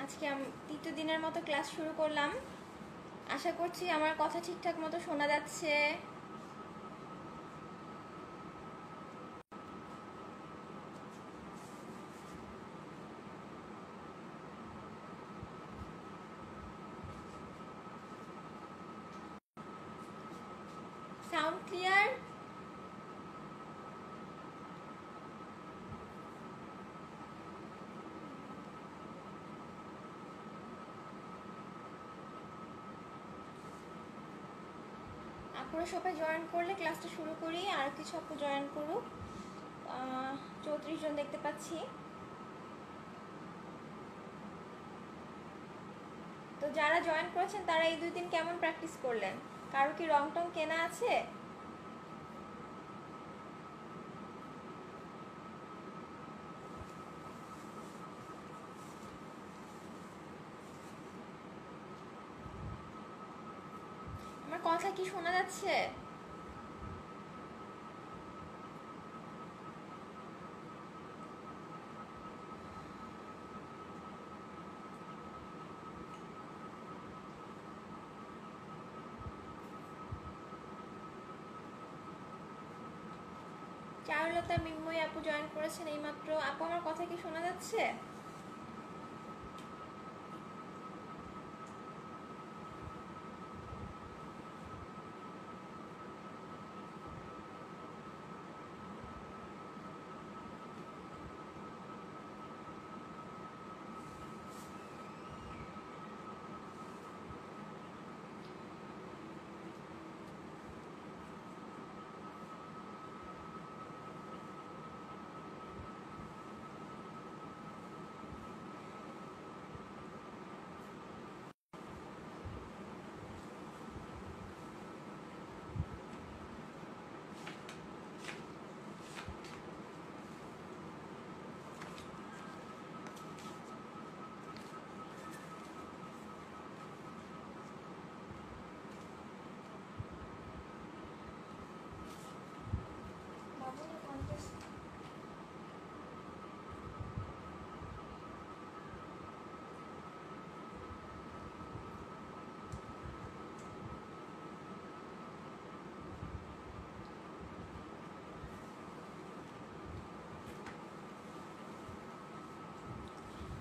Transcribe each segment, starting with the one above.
আজকে তৃতীয় দিনের মতো ক্লাস শুরু করলাম। আশা করছি আমার কথা ঠিকঠাক মতো শোনা যাচ্ছে। Sound clear? আপনারা সবাই জয়েন করলে ক্লাসটা শুরু করি। আর কিছু আপু জয়েন করুক। 34 জন দেখতে পাচ্ছি। তো যারা জয়েন করেছেন তারা এই 2 দিন কেমন প্র্যাকটিস করলেন? কারো কি রং টং কেনা আছে? আমার কথা কি শোনা যাচ্ছে? চারুলতা মিন্ময়ী আপু জয়েন করেছেন এইমাত্র। আপু আমার কথা কি শোনা যাচ্ছে?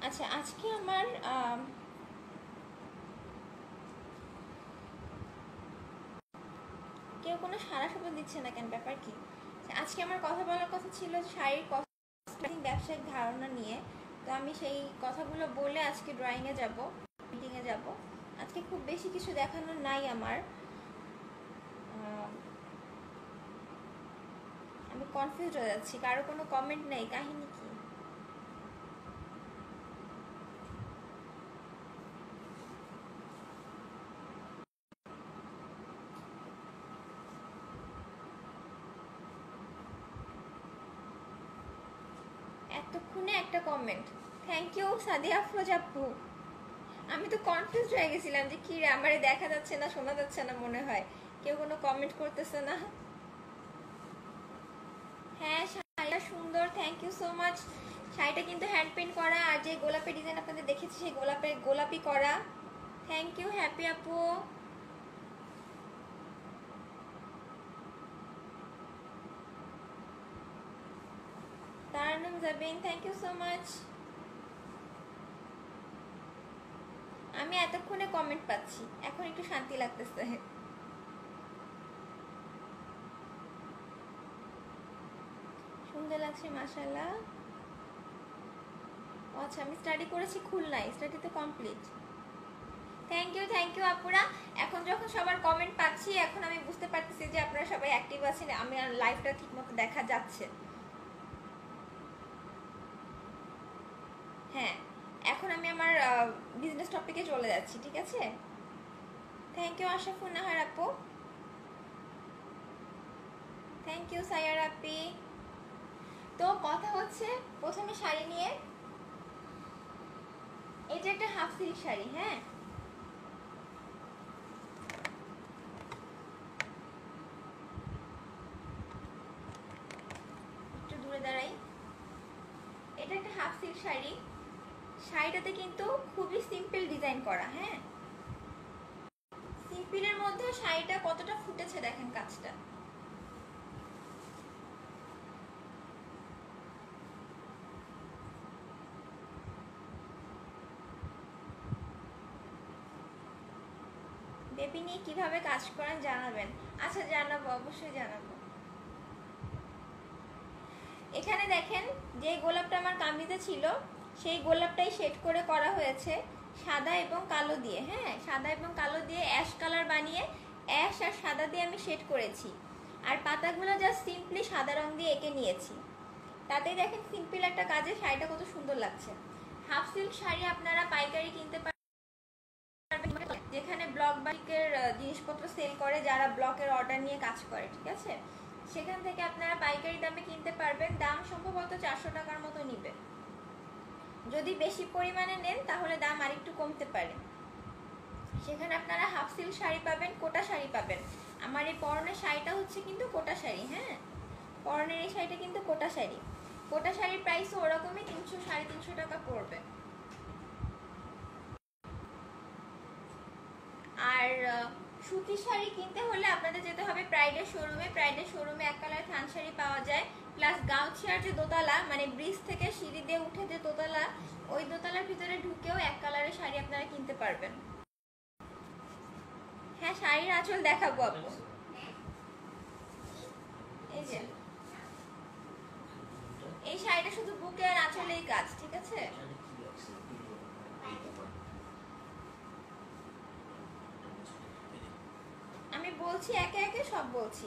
আচ্ছা, আজকে আমার কেউ কোনো সারা শব্দ দিচ্ছে না কেন? ব্যাপার কি? আজকে আমার কথা বলার কথা ছিল শাড়ির কস্টিং ব্যবসায়িক ধারণা নিয়ে। তো আমি সেই কথাগুলো বলে আজকে ড্রয়িংয়ে যাব, মিটিংয়ে যাব। আজকে খুব বেশি কিছু দেখানোর নাই আমার। আমি কনফিউজ হয়ে যাচ্ছি, কারো কোনো কমেন্ট নেই। কাহিনী কি? এতক্ষণে একটা কমেন্ট। থ্যাংক ইউ সাদিয়া আফরোজ আপু। আমি তো কনফিউজ হয়ে গেছিলাম যে কি রে, আমারে দেখা যাচ্ছে না, শোনা যাচ্ছে না মনে হয়। কেউ কোনো কমেন্ট করতেছে না। হ্যাঁ, শাড়িটা সুন্দর, থ্যাংক ইউ সো মাচ। শাড়িটা কিন্তু হ্যান্ড পেইন্ট করা, আর যে গোলাপের ডিজাইন আপনাদের দেখেছি সেই গোলাপি করা। থ্যাংক ইউ হ্যাপি আপু। Tarannum Jabin, thank you so much. আমি এতক্ষণে কমেন্ট পাচ্ছি, এখন একটু শান্তি লাগতেছে। সুন্দর লাগছে মাশাআল্লাহ। আচ্ছা, আমি স্টাডি করেছি খুলনায়, স্টাডি তো কমপ্লিট। থ্যাংক ইউ আপুরা। এখন যখন সবার কমেন্ট পাচ্ছি, এখন আমি বুঝতে পারতেছি যে আপনারা সবাই অ্যাক্টিভ আছেন, আমি আর লাইভটা ঠিকমতো দেখা যাচ্ছে। হ্যাঁ, এখন আমি আমার বিজনেস টপিকে চলে যাচ্ছি, ঠিক আছে? থ্যাংক ইউ আশাফুন নাহার আপু। থ্যাংক ইউ সায়ার আপি। তো কথা হচ্ছে প্রথমে শাড়ি নিয়ে। এটা একটা হাফ সিল্ক শাড়ি। হ্যাঁ, একটু দূরে দাঁড়াই। এটা একটা হাফ সিল্ক শাড়ি। শাড়িটাতে কিন্তু খুবই সিম্পল ডিজাইন করা। হ্যাঁ, সিম্পলের মধ্যে শাড়িটা কতটা ফুটেছে দেখেন কাজটা। বেবি নিয়ে কিভাবে কাজ করেন জানাবেন। আচ্ছা জানাবো, অবশ্যই জানাবো। এখানে দেখেন যে গোলাপটা আমার কামিজে ছিল সেই গোলাপটাই শেড করে করা হয়েছে সাদা এবং কালো দিয়ে। হ্যাঁ, সাদা এবং কালো দিয়ে অ্যাশ কালার বানিয়ে অ্যাশ আর সাদা দিয়ে আমি শেড করেছি। আর পাতাগুলো জাস্ট সিম্পলি সাদা রং দিয়ে এঁকে নিয়েছি। তাতেই দেখেন সিম্পল একটা কাজে শাড়িটা কত সুন্দর লাগছে। হাফ সিল্ক শাড়ি আপনারা পাইকারি কিনতে পারেন যেখানে ব্লক বাইকের জিনিসপত্র সেল করে, যারা ব্লকের অর্ডার নিয়ে কাজ করে, ঠিক আছে, সেখান থেকে আপনারা পাইকারি দামে কিনতে পারবেন। দাম সম্ভবত 400 টাকার মতো নিবে। যদি বেশি পরিমাণে নেন তাহলে দাম আরেকটু কমতে পারে। সেখানে আপনারা হাফ সিল্ক শাড়ি পাবেন, কোটা শাড়ি পাবেন। আমার এই পরনের শাড়িটা হচ্ছে কিন্তু কোটা শাড়ি। হ্যাঁ, পরনের এই শাড়িটা কিন্তু কোটা শাড়ি। কোটা শাড়ির প্রাইসও ওরকমই 300 350 টাকা পড়বে। আর সুতির শাড়ি কিনতে হলে আপনাদের যেতে হবে প্রাইডের শোরুমে। প্রাইডের শোরুমে এক কালার থান শাড়ি পাওয়া যায়, প্লাস গাউছিয়ার যে দোতলা, মানে ব্রিজ থেকে সিঁড়ি দিয়ে উঠে যে দোতলা, ওই দোতলার ভিতরে ঢুকেও এক কালারের শাড়ি আপনারা কিনতে পারবেন। হ্যাঁ, শাড়ির আঁচল দেখাবো আপু। এই যে এই শাড়িটা শুধু বুকে আর আঁচলেই কাজ, ঠিক আছে। আমি বলছি একে একে সব বলছি।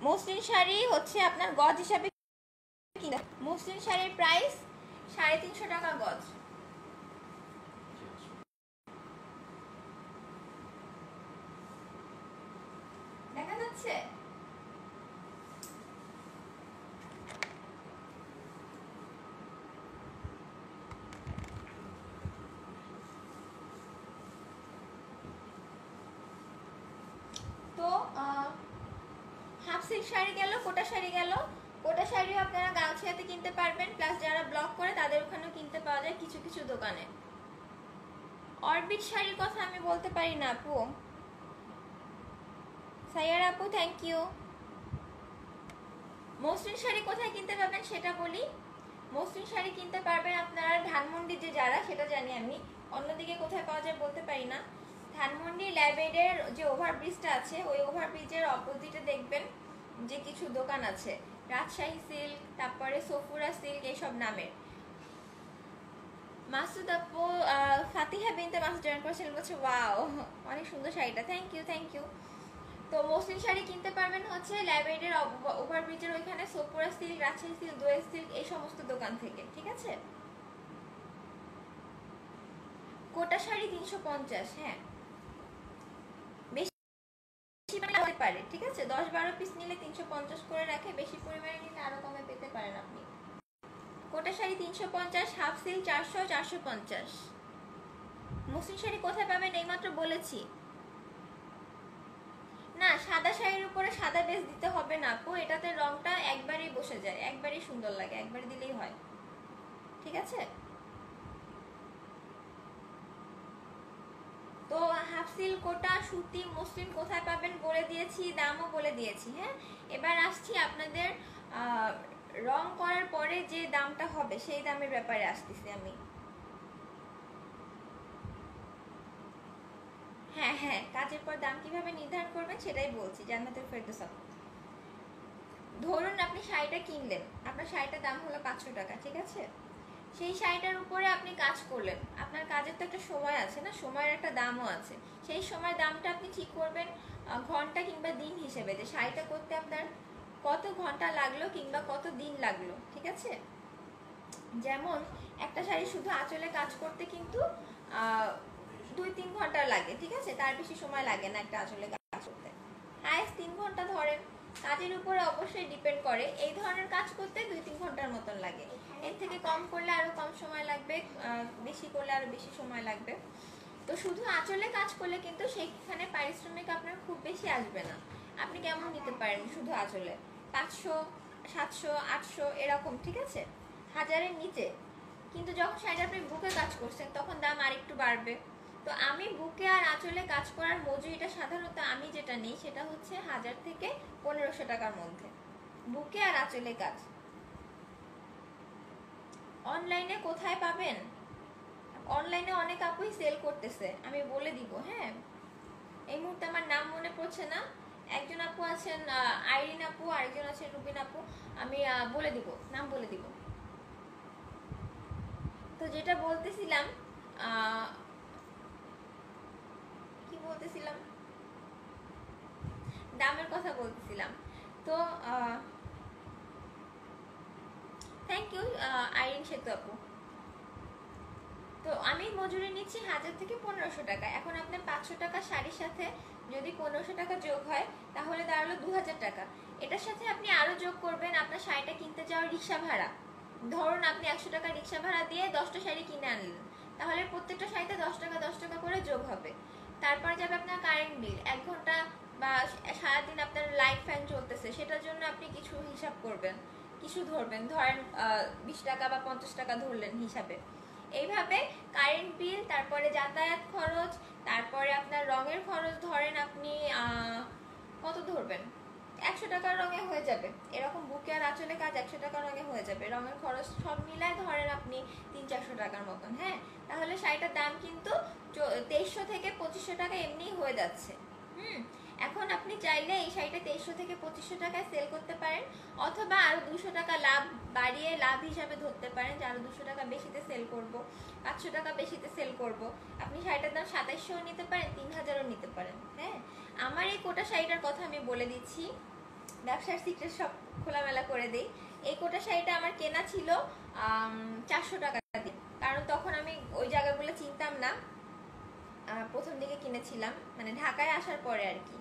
মসলিন শাড়ি হচ্ছে আপনার গজ হিসাবে কিনা, মসলিন শাড়ির প্রাইস 350 টাকা গজ। দেখা যাচ্ছে? তো হাফ সিল্ক শাড়ি গেল, কোটা শাড়ি গেল। কোটা শাড়িও আপনারা গাউছিয়াতে কিনতে পারবেন, প্লাস যারা ব্লক করে তাদের ওখানেও কিনতে পাওয়া যায় কিছু কিছু দোকানে। অরবিট শাড়ির কথা আমি বলতে পারি না আপু। সাইয়ার আপু থ্যাংক ইউ। মসলিন শাড়ি কোথায় কিনতে পাবেন সেটা বলি। মসলিন শাড়ি কিনতে পারবেন আপনারা ধানমন্ডি, যে যারা সেটা জানি আমি, অন্যদিকে কোথায় পাওয়া যায় বলতে পারি না। ধানমন্ডি ল্যাবেডের যে ওভারব্রিজটা আছে, ওই ওভারব্রিজের অপোজিটে দেখবেন যে কিছু দোকান আছে, রাজশাহী সিল্ক, তারপরে সফুরা সিল্ক, এইসব নামের। মাসুদ আপু ফাতিহা বিনতে মাসুদ জয়েন করেছিলেন, বলছে ওয়াও অনেক সুন্দর শাড়িটা, থ্যাংক ইউ থ্যাংক ইউ। তো মসলিন শাড়ি কিনতে পারবেন হচ্ছে ল্যাবেডের ওভারব্রিজের ওইখানে, সোপুরা সিল্ক, রাজশাহী সিল্ক, দোয়েল সিল্ক, এই সমস্ত দোকান থেকে, ঠিক আছে। কোটা শাড়ি 350। হ্যাঁ, বেশি হতে পারে, ঠিক আছে। 10-12 পিস নিলে 350 করে রাখে, বেশি পরিমাণে নিলে আরো কমে পেতে পারেন আপনি। Kota sari 350, half silk 400, 450। Muslin sari কোথায় পাবেন এইমাত্র বলেছি না। সাদা শাড়ির উপরে সাদা বেস দিতে হবে না আপু, এটাতে রংটা একবারই বসে যায়, একবারই সুন্দর লাগে, একবার দিলেই হয়, ঠিক আছে। তো হাফ সিল্ক, কোটা, সুতি, মসলিন কোথায় পাবেন বলে দিয়েছি, দামও বলে দিয়েছি। হ্যাঁ, এবার আসছি আপনাদের রং করার পরে যে দামটা হবে সেই দামের ব্যাপারে আসতেছি আমি। হ্যাঁ হ্যাঁ, কাজের পর দাম কিভাবে নির্ধারণ করবেন সেটাই বলছি। জান্নাতুল ফেরদৌস আপু, ধরুন আপনি শাড়িটা কিনলেন, আপনার শাড়িটার দাম হলো 500 টাকা, ঠিক আছে। সেই শাড়িটার উপরে আপনি কাজ করলেন, আপনার কাজের তো একটা সময় আছে না, সময়ের একটা দামও আছে। সেই সময় দামটা আপনি ঠিক করবেন ঘন্টা কিংবা দিন হিসেবে, যে শাড়িটা করতে আপনার কত ঘন্টা লাগলো কিংবা কত দিন লাগলো, ঠিক আছে। যেমন একটা শাড়ি শুধু আঁচলে কাজ করতে কিন্তু 2-3 ঘন্টা লাগে, ঠিক আছে, তার বেশি সময় লাগে না একটা আঁচলে কাজ করতে। হাইস্ট 3 ঘন্টা ধরেন। কাজের উপরে অবশ্যই ডিপেন্ড করে, এই ধরনের কাজ করতে 2-3 ঘন্টার মতন লাগে। এর থেকে কম করলে আরো কম সময় লাগবে, বেশি করলে আরো বেশি সময় লাগবে। তো শুধু আঁচলে কাজ করলে কিন্তু সেখানে পারিশ্রমিক আপনার খুব বেশি আসবে না। আপনি কেমন নিতে পারেন শুধু আঁচলে, 500, 700, 800 এরকম, ঠিক আছে, 1000-এর নিচে। কিন্তু যখন শাড়িটা আপনি বুকে কাজ করছেন তখন দাম আরেকটু বাড়বে। তো আমি বুকে আর আঁচলে কাজ করার মজুরিটা সাধারণত আমি যেটা নেই সেটা হচ্ছে 1000 থেকে 1500 টাকার মধ্যে, বুকে আর আঁচলে কাজ। অনলাইনে কোথায় পাবেন? অনলাইনে অনেক আপুই সেল করতেছে, আমি বলে দিব। হ্যাঁ, এই মুহূর্তে আমার নাম মনে পড়ছে না। একজন আপু আছেন আইরিন আপু, আরেকজন আছেন রুবিন আপু, আমি বলে দিব, নাম বলে দিব। তো যেটা বলতেছিলাম, কি বলতেছিলাম, দামের কথা বলতেছিলাম। তো থ্যাংক ইউ আইরিন সেতু আপু। তো আমি মজুরি নিচ্ছি 1000 থেকে 1500 টাকা। এখন আপনার 500 টাকা শাড়ির সাথে যদি 1500 টাকা যোগ হয় তাহলে দাঁড়ালো 2000 টাকা। এটার সাথে আপনি আরো যোগ করবেন আপনার শাড়িটা কিনতে যাওয়ার রিক্সা ভাড়া। ধরুন আপনি 100 টাকা রিক্সা ভাড়া দিয়ে 10টা শাড়ি কিনে আনলেন, তাহলে প্রত্যেকটা শাড়িতে 10 টাকা করে যোগ হবে। তারপর যাবে আপনার কারেন্ট বিল, 1 ঘন্টা বা সারাদিন আপনার লাইট ফ্যান চলতেছে, সেটার জন্য আপনি কিছু হিসাব করবেন, কিছু ধরবেন, ধরেন 20 টাকা বা 50 টাকা ধরলেন হিসাবে। এইভাবে কারেন্ট বিল, তারপরে যাতায়াত খরচ, তারপরে আপনার রঙের খরচ ধরেন আপনি কত ধরবেন, 100 টাকার রঙে হয়ে যাবে। এরকম বুকে আর আঁচলে কাজ 100 টাকার রঙে হয়ে যাবে। রঙের খরচ সব মিলায় ধরেন আপনি 300-400 টাকার মতন। হ্যাঁ, তাহলে শাড়িটার দাম কিন্তু 2300 থেকে 2500 টাকা এমনিই হয়ে যাচ্ছে। এখন আপনি চাইলে এই শাড়িটা 2300 থেকে 2500 টাকায় সেল করতে পারেন, অথবা আরো 200 টাকা লাভ বাড়িয়ে লাভ হিসাবে ধরতে পারেন যে আরো 200 টাকা বেশিতে সেল করব, 500 টাকা বেশিতে সেল করব। আপনি শাড়িটার দাম 2700 নিতে পারেন, 3000ও নিতে পারেন। হ্যাঁ, আমার এই কোটা শাড়িটার কথা আমি বলে দিচ্ছি, ব্যবসার সিক্রেট সব খোলামেলা করে দিই। এই কোটা শাড়িটা আমার কেনা ছিল 400 টাকা দিয়ে, কারণ তখন আমি ওই জায়গাগুলো চিনতাম না, প্রথম দিকে কিনেছিলাম, মানে ঢাকায় আসার পরে আর কি।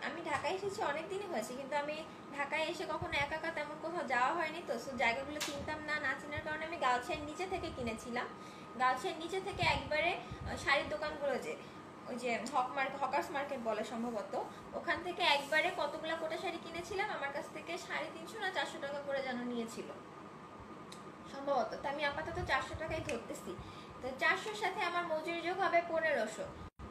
আমি ঢাকায় এসেছি অনেক দিনই হয়েছে, কিন্তু আমি ঢাকায় এসে কখনো একা একা তেমন কোথাও যাওয়া হয়নি, তো জায়গাগুলো চিনতাম না, না চেনার কারণে আমি গাউছিয়ার নিচে থেকে কিনেছিলাম। গাউছিয়ার নিচে থেকে একবারে শাড়ির দোকানগুলো, যে ওই যে হকার্স মার্কেট বলে সম্ভবত, ওখান থেকে একবারে কতগুলো কোটা শাড়ি কিনেছিলাম। আমার কাছ থেকে 350 না 400 টাকা করে যেন নিয়েছিল সম্ভবত। তো আমি আপাতত 400 টাকাই ধরতেছি। তো 400-র সাথে আমার মজুরি যোগ হবে 1500,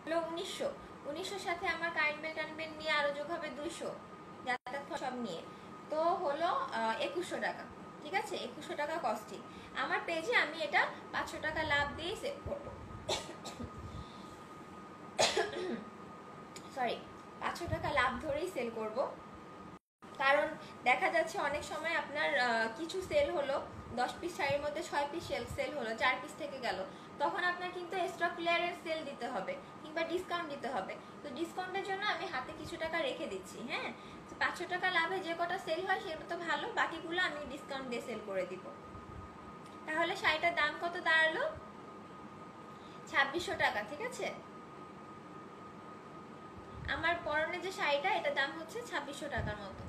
হলো 1900। 1900-র সাথে আমার কারেন্ট বিল টানবেল নিয়ে আরো যোগ হবে 200, যাতায়াত সব নিয়ে, তো হলো 2100 টাকা। ঠিক আছে, 2100 টাকা কস্টিং। আমার পেজে আমি এটা 500 টাকা লাভ দিয়ে সেভ করবো। সরি, 500 টাকা লাভ ধরেই সেল করব, কারণ দেখা যাচ্ছে অনেক সময় আপনার কিছু সেল হলো, 10 পিস শাড়ির মধ্যে 6 পিস সেল হলো, 4 পিস থেকে গেল, তখন আপনার কিন্তু স্টক ক্লিয়ারেন্স সেল দিতে হবে কিংবা ডিসকাউন্ট দিতে হবে। তো ডিসকাউন্টের জন্য আমি হাতে কিছু টাকা রেখে দিচ্ছি। হ্যাঁ, 500 টাকা লাভে যে কটা সেল হয় সেটা তো ভালো, বাকিগুলো আমি ডিসকাউন্ট দিয়ে সেল করে দিব। তাহলে শাড়িটার দাম কত দাঁড়ালো? 2600 টাকা। ঠিক আছে, আমার পরনে যে শাড়িটা, এটার দাম হচ্ছে 2600 টাকার মতো।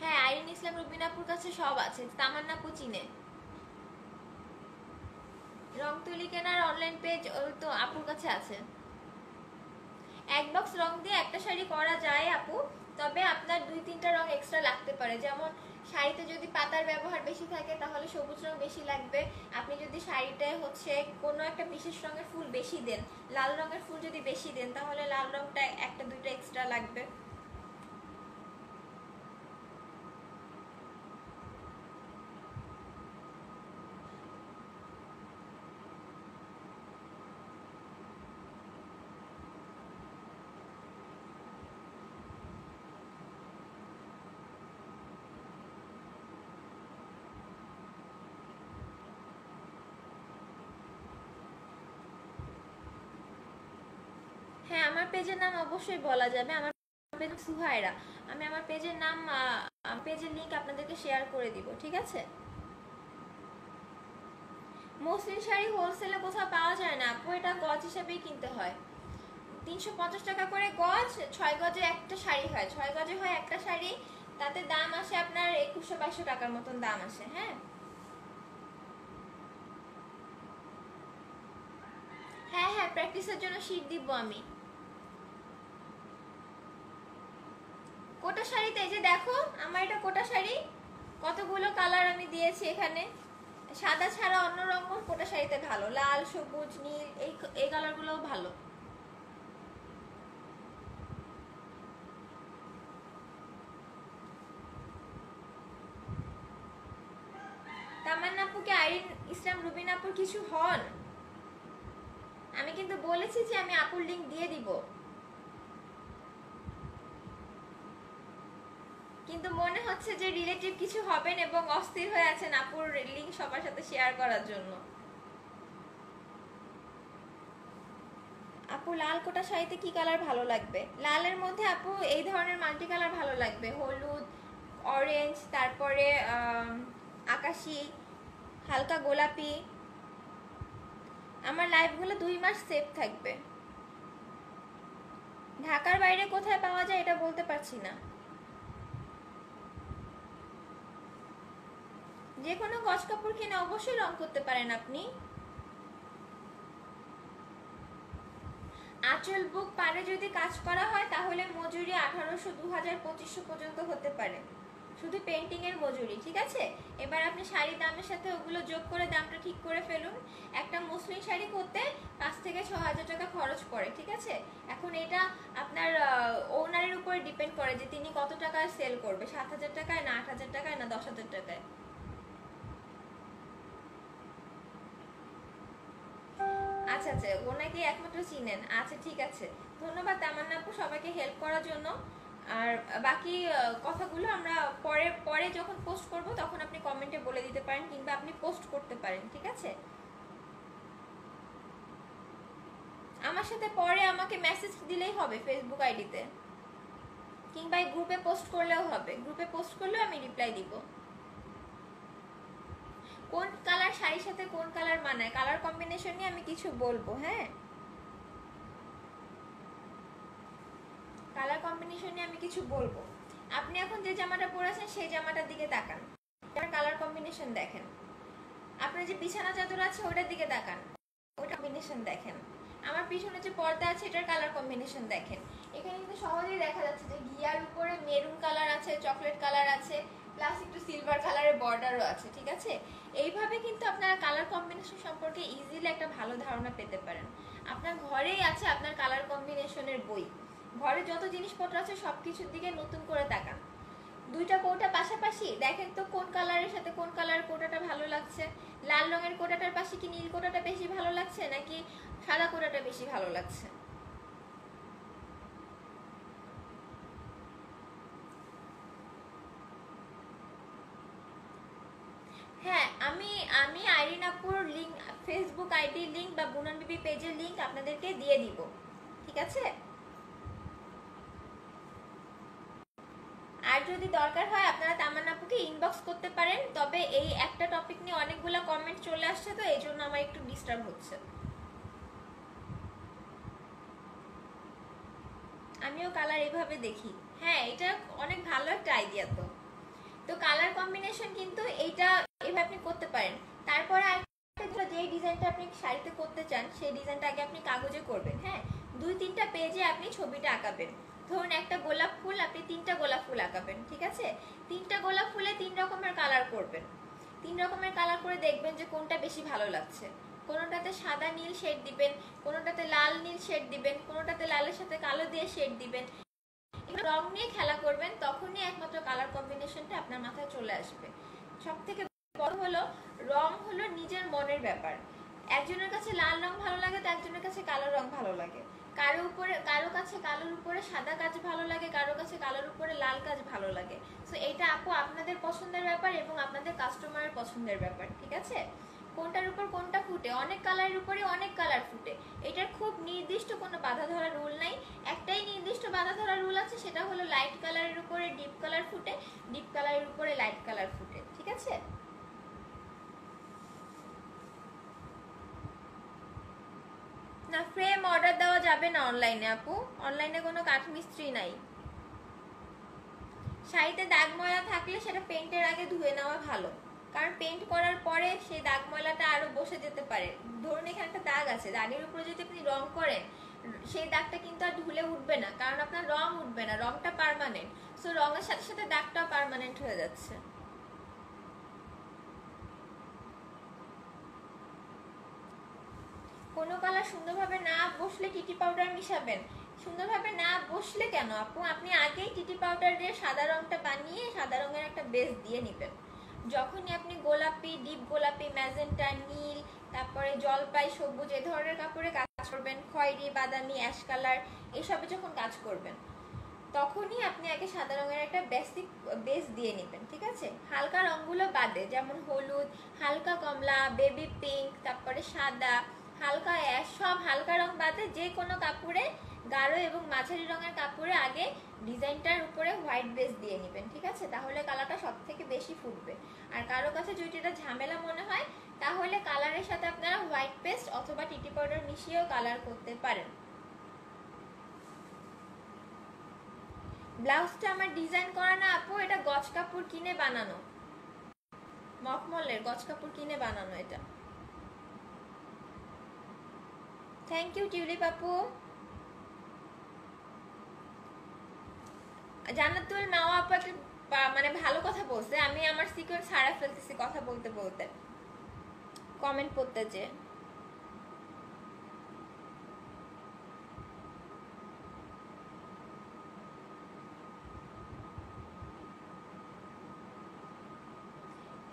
হ্যাঁ, আইরিন ইসলাম রুবিনাপুর কাছে সব আছে, তামান্নাপু চিনে। রং তুলি কেনার অনলাইন পেজ তো আপুর কাছে আছে। 1 বক্স রং দিয়ে একটা শাড়ি করা যায় আপু, তবে আপনার 2-3টা রং এক্সট্রা লাগতে পারে। যেমন শাড়িতে যদি পাতার ব্যবহার বেশি থাকে তাহলে সবুজ রং বেশি লাগবে। আপনি যদি শাড়িটায় হচ্ছে কোনো একটা বিশেষ রঙের ফুল বেশি দেন, লাল রঙের ফুল যদি বেশি দেন, তাহলে লাল রংটা 1-2টা এক্সট্রা লাগবে। হ্যাঁ, আমার পেজের নাম অবশ্যই বলা যাবে, আমার পেজ সুহায়রা। আমি আমার পেজের নাম, পেজের লিংক আপনাদেরকে শেয়ার করে দিব। ঠিক আছে, মসলিন শাড়ি হোলসেলে কোথাও পাওয়া যায় না আপু, এটা গজ হিসেবেই কিনতে হয়। 350 টাকা করে গজ, 6 গজে একটা শাড়ি হয়, 6 গজে হয় একটা শাড়ি, তাতে দাম আসে আপনার 2100-2200 টাকার মতন দাম আসে। হ্যাঁ, হ্যাঁ হ্যাঁ, প্র্যাকটিসের জন্য শীট দিব আমি। কোটা শাড়িতে এই যে দেখো আমার এটা কোটা শাড়ি, কতগুলো কালার আমি দিয়েছি এখানে। সাদা ছাড়া অন্য রঙও কোটা শাড়িতে ভালো, লাল, সবুজ, নীল, এই কালারগুলোও ভালো। তামান্না আপুকে আইরিন ইসলাম রুবিন আপুর কিছু হন? আমি কিন্তু বলেছি যে আমি আপুর লিংক দিয়ে দিব, কিন্তু মনে হচ্ছে যে রিলেটিভ কিছু হবেন এবং অস্থির হয়ে আছেন আপুর লিংক সবার সাথে শেয়ার করার জন্য। আপু লাল কোটা শাড়িতে কি কালার ভালো লাগবে? লালের মধ্যে আপু এই ধরনের মাল্টি কালার ভালো লাগবে, হলুদ, অরেঞ্জ, তারপরে আকাশি, হালকা গোলাপি। আমার লাইভগুলো 2 মাস সেভ থাকবে। ঢাকার বাইরে কোথায় পাওয়া যায় এটা বলতে পারছি না। যে কোনো গজ কাপড় কিনে অবশ্যই রং করতে পারেন আপনি। আঁচল বুক পারে যদি কাজ করা হয় তাহলে মজুরি 1800, 2000, 2500 পর্যন্ত হতে পারে, শুধু পেন্টিং এর মজুরি, ঠিক আছে? এবার আপনি শাড়ি দামের সাথে ওগুলো যোগ করে দামটা ঠিক করে ফেলুন। একটা মসলিন শাড়ি করতে 5 থেকে 6000 টাকা খরচ পড়ে, ঠিক আছে? এখন এটা আপনার ওনারের উপরে ডিপেন্ড করে যে তিনি কত টাকায় সেল করবে, 7000 টাকায় না 8000 টাকায় না 10000 টাকায়। আচ্ছা আচ্ছা, ওনাকে একমাত্র চিনেন, আচ্ছা ঠিক আছে। ধন্যবাদ তামান্না আপু সবাইকে হেল্প করার জন্য। আর বাকি কথাগুলো আমরা পরে পরে যখন পোস্ট করব তখন আপনি কমেন্টে বলে দিতে পারেন, কিংবা আপনি পোস্ট করতে পারেন, ঠিক আছে? আমার সাথে পরে আমাকে মেসেজ দিলেই হবে ফেসবুক আইডিতে, কিংবা এই গ্রুপে পোস্ট করলেও হবে, গ্রুপে পোস্ট করলেও আমি রিপ্লাই দিব। কোন কালার শাড়ির সাথে কোন কালার মানায়, কালার কম্বিনেশন নিয়ে আমি কিছু বলবো। হ্যাঁ, কালার কম্বিনেশন নিয়ে আমি কিছু বলবো। আপনি এখন যে জামাটা পরেছেন সেই জামাটার দিকে তাকান, কালার কম্বিনেশন দেখেন। আপনার যে বিছানা চাদর আছে ওটার দিকে তাকান, ওটা কম্বিনেশন দেখেন। আমার পিছনে যে পর্দা আছে এটার কালার কম্বিনেশন দেখেন। এখানে কিন্তু সহজেই দেখা যাচ্ছে যে ঘিয়ার উপরে মেরুন কালার আছে, চকলেট কালার আছে, প্লাস একটু সিলভার কালারের বর্ডারও আছে, ঠিক আছে? এইভাবে কিন্তু আপনারা কালার কম্বিনেশন সম্পর্কে ইজিলি একটা ভালো ধারণা পেতে পারেন। আপনার ঘরেই আছে আপনার কালার কম্বিনেশনের বই, ঘরে যত জিনিসপত্র আছে সবকিছুর দিকে নতুন করে তাকান। দুইটা কোটা পাশাপাশি দেখেন তো কোন কালারের সাথে কোন কালার কোটাটা ভালো লাগছে। লাল রঙের কোটাটার পাশে কি নীল কোটাটা বেশি ভালো লাগছে নাকি সাদা কোটাটা বেশি ভালো লাগছে? হ্যাঁ, আমি আমি আইরিন আপুর লিংক, ফেসবুক আইডি লিংক বা বুনন বিবি পেজের লিংক আপনাদেরকে দিয়ে দিব, ঠিক আছে? আর যদি দরকার হয় আপনারা তামান্না আপুকে ইনবক্স করতে পারেন, তবে এই একটা টপিক নিয়ে অনেকগুলো কমেন্ট চলে আসছে তো এই জন্য আমার একটু ডিস্টার্ব হচ্ছে। আমিও কালার এইভাবে দেখি। হ্যাঁ, এটা অনেক ভালো একটা আইডিয়া। তো তো কালার কম্বিনেশন কিন্তু এইটা এভাবে আপনি করতে পারেন। তারপরে আরেকটা, যে ডিজাইনটা আপনি শাড়িতে করতে চান সেই ডিজাইনটা আগে আপনি কাগজে করবেন। হ্যাঁ, 2-3টা পেজে আপনি ছবিটা আঁকাবেন। ধরুন একটা গোলাপ ফুল, আপনি 3টা গোলাপ ফুল আঁকাবেন, ঠিক আছে? 3টা গোলাপ ফুলে 3 রকমের কালার করবেন। 3 রকমের কালার করে দেখবেন যে কোনটা বেশি ভালো লাগছে। কোনোটাতে সাদা নীল শেড দিবেন, কোনোটাতে লাল নীল শেড দিবেন, কোনোটাতে লালের সাথে কালো দিয়ে শেড দিবেন। রং নিয়ে খেলা করবেন, তখনই একমাত্র কালার কম্বিনেশনটা আপনার মাথায় চলে আসবে। সব থেকে বড় হলো রং হলো নিজের মনের ব্যাপার। একজনের কাছে লাল রং ভালো লাগে তো একজনের কাছে কালো রং ভালো লাগে। কারো কাছে কালোর উপরে সাদা কাজ ভালো লাগে, কারো কাছে কালোর উপরে লাল কাজ ভালো লাগে। সো এটা আপু আপনাদের পছন্দের ব্যাপার এবং আপনাদের কাস্টমারের পছন্দের ব্যাপার, ঠিক আছে? কোনটার উপর কোনটা ফুটে, অনেক কালারের উপরে অনেক কালার ফুটে, এটার খুব নির্দিষ্ট কোনো বাধা ধরা রুল নাই। একটাই নির্দিষ্ট বাধা ধরা রুল আছে, সেটা হলো লাইট কালারের উপরে ডিপ কালার ফুটে, ডিপ কালারের উপরে লাইট কালার ফুটে, ঠিক আছে? না, ফ্রেম অর্ডার দেওয়া যাবে না অনলাইনে আপু, অনলাইনে কোনো কাঠমিস্ত্রি নাই। শাড়িতে দাগ ময়লা থাকলে সেটা পেন্টের আগে ধুয়ে নেওয়া ভালো, কারণ পেন্ট করার পরে সেই দাগ ময়লাটা আরো বসে যেতে পারে। ধরুন এখানে একটা দাগ আছে, দাগের উপরে যদি আপনি রং করেন সেই দাগটা কিন্তু আর ধুলে উঠবে না, কারণ আপনার রং উঠবে না, রংটা পার্মানেন্ট। সো রঙের সাথে সাথে দাগটাও পার্মানেন্ট হয়ে যাচ্ছে। কোনো কালার সুন্দরভাবে না বসলে টিটি পাউডার মিশাবেন? সুন্দরভাবে না বসলে কেন আপু, আপনি আগেই টিটি পাউডার দিয়ে সাদা রংটা বানিয়ে সাদা রঙের একটা বেস দিয়ে নেবেন। যখনই আপনি গোলাপি, ডিপ গোলাপি, ম্যাজেন্টা, নীল, তারপরে জলপাই, সবুজ এ ধরনের কাপড়ে কাজ করবেন, খয়েরি, বাদামি, অ্যাশ কালার এসবে যখন কাজ করবেন তখনই আপনি আগে সাদা রঙের একটা বেসিক বেস দিয়ে নেবেন, ঠিক আছে? হালকা রঙগুলো বাদে, যেমন হলুদ, হালকা কমলা, বেবি পিঙ্ক, তারপরে সাদা, হালকা অ্যাশ, সব হালকা রং বাদে যে কোনো কাপড়ে, গাঢ় এবং মাঝারি রঙের কাপড়ে আগে ডিজাইনটার উপরে হোয়াইট বেস দিয়ে নেবেন, ঠিক আছে? তাহলে কালারটা সব থেকে বেশি ফুটবে। আর কারো কাছে যদি এটা ঝামেলা মনে হয় তাহলে কালারের সাথে আপনারা হোয়াইট পেস্ট অথবা টিটি পাউডার মিশিয়েও কালার করতে পারেন। ব্লাউজটা আমার ডিজাইন করা না আপু, এটা গজ কাপড় কিনে বানানো, মখমলের গজ কাপড় কিনে বানানো এটা। থ্যাংক ইউ টিউলিপ আপু। জান্নাতুল মাওয়া আপু একটা মানে ভালো কথা বলছে, আমি আমার সিকোয়েন্স হারা ফেলতেছি কথা বলতে বলতে কমেন্ট করতে যে।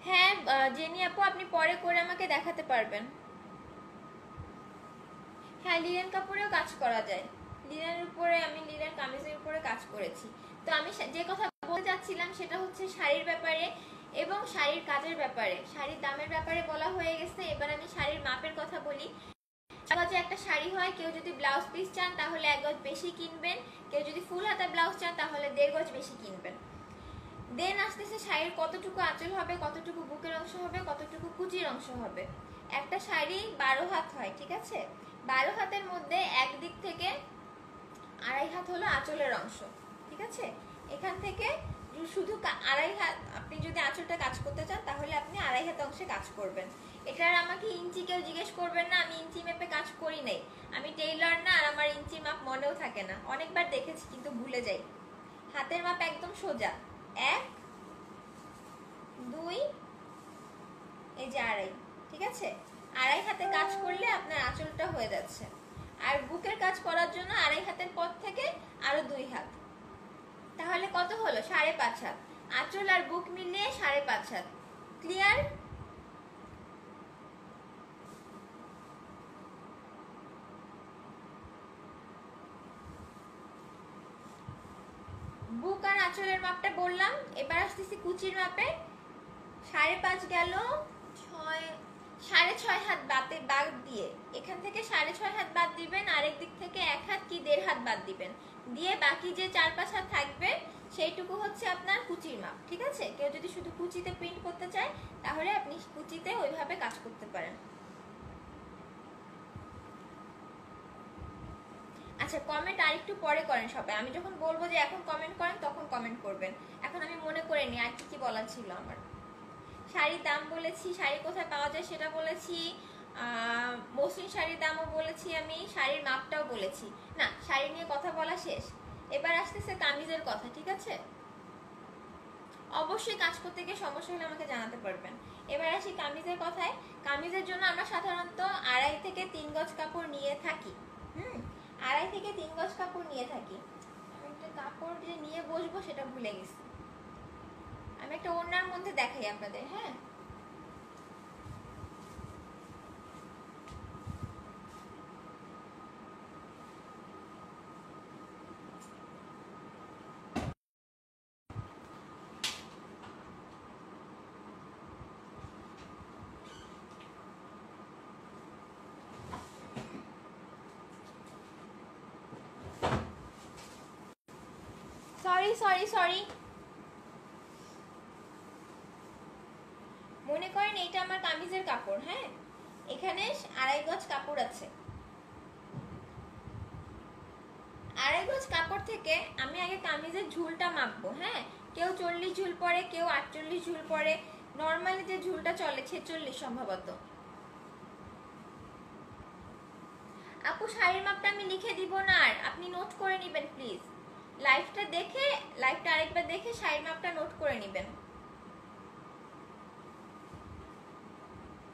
হ্যাঁ জেনি আপু, আপনি পরে করে আমাকে দেখাতে পারবেন। হ্যাঁ লিনেন কাপড়েও কাজ করা যায়, লিনেনের উপরে আমি লিনেন কামিজের উপরে কাজ করেছি। তো আমি যে কথা বলতে চাচ্ছিলাম সেটা হচ্ছে শাড়ির ব্যাপারে এবং শাড়ির কাজের ব্যাপারে। শাড়ির দামের ব্যাপারে বলা হয়ে গেছে, এবার আমি শাড়ির মাপের কথা বলি। গজে একটা শাড়ি হয়, কেউ যদি ব্লাউজ পিস চান তাহলে 1 গজ বেশি কিনবেন, কেউ যদি ফুল হাতা ব্লাউজ চান তাহলে 1.5 গজ বেশি কিনবেন। দেন আসতেছে শাড়ির কতটুকু আঁচল হবে, কতটুকু বুকের অংশ হবে, কতটুকু কুচির অংশ হবে। একটা শাড়ি 12 হাত হয়, ঠিক আছে? 12 হাতের মধ্যে একদিক থেকে 2.5 হাত হলো আঁচলের অংশ, ঠিক আছে? এখান থেকে শুধু 2.5 হাত, আপনি যদি আঁচলটা কাজ করতে চান তাহলে আপনি 2.5 হাত অংশে কাজ করবেন। এটার আমাকে ইঞ্চি কেউ জিজ্ঞেস করবেন না, আমি ইঞ্চি মেপে কাজ করি নাই, আমি টেইলর না, আর আমার ইঞ্চি মাপ মনেও থাকে না, অনেকবার দেখেছি কিন্তু ভুলে যাই। হাতের মাপ একদম সোজা, 1 2 এই যে 2.5, ঠিক আছে? 2.5 হাতে কাজ করলে আপনার আঁচলটা হয়ে যাচ্ছে। আর বুকের কাজ করার জন্য 2.5 হাতের পর থেকে আরো 2 হাত, তাহলে কত হলো? 5.5 হাত। আঁচল আর বুক মিলিয়ে 5.5 হাত। ক্লিয়ার? বুক আর আঁচলের মাপটা বললাম, এবার আসতেছি কুচির মাপে। 5.5 গেল, 6.5 হাত বাদ দিয়ে, এখান থেকে 6.5 হাত বাদ দিবেন, আরেক দিক থেকে 1 হাত কি 1.5 হাত বাদ দিবেন, দিয়ে বাকি যে 4-5 হাত থাকবে সেইটুকু হচ্ছে আপনার কুচির মাপ, ঠিক আছে? কেউ যদি শুধু কুচিতে প্রিন্ট করতে চায় তাহলে আপনি কুচিতে ওইভাবে কাজ করতে পারেন। আচ্ছা কমেন্ট আরেকটু পরে করেন সবাই, আমি যখন বলবো যে এখন কমেন্ট করেন তখন কমেন্ট করবেন। এখন আমি মনে করে নি আর কি বলার ছিল আমার। শাড়ির দাম বলেছি, শাড়ি কোথায় পাওয়া যায় সেটা বলেছি, মসলিন শাড়ির দামও বলেছি, আমি শাড়ির মাপটাও বলেছি। না, শাড়ি নিয়ে কথা বলা শেষ, এবার আসতেছে কামিজের কথা, ঠিক আছে? অবশ্যই কাজ করতে গিয়ে সমস্যা হলে আমাকে জানাতে পারবেন। এবার আসি কামিজের কথায়। কামিজের জন্য আমরা সাধারণত 2.5 থেকে 3 গজ কাপড় নিয়ে থাকি। 2.5 থেকে 3 গজ কাপড় নিয়ে থাকি। আমি একটা কাপড় যে নিয়ে বসবো সেটা ভুলে গেছি, আমি একটা ওড়নার মধ্যে দেখাই আপনাদের। হ্যাঁ সরি, মনে করেন এইটা আমার কামিজের কাপড়। হ্যাঁ, এখানে 2.5 গজ কাপড় আছে। 2.5 গজ কাপড় থেকে আমি আগে কামিজের ঝুলটা মাপবো। হ্যাঁ, কেউ 40 ঝুল পরে, কেউ 48 ঝুল পরে, নর্মালি যে ঝুলটা চলে 46 সম্ভবত। আপু শাড়ির মাপটা আমি লিখে দিব না, আর আপনি নোট করে নেবেন প্লিজ। লাইভটা আরেকবার দেখে শাড়ির মাপটা নোট করে নেবেন।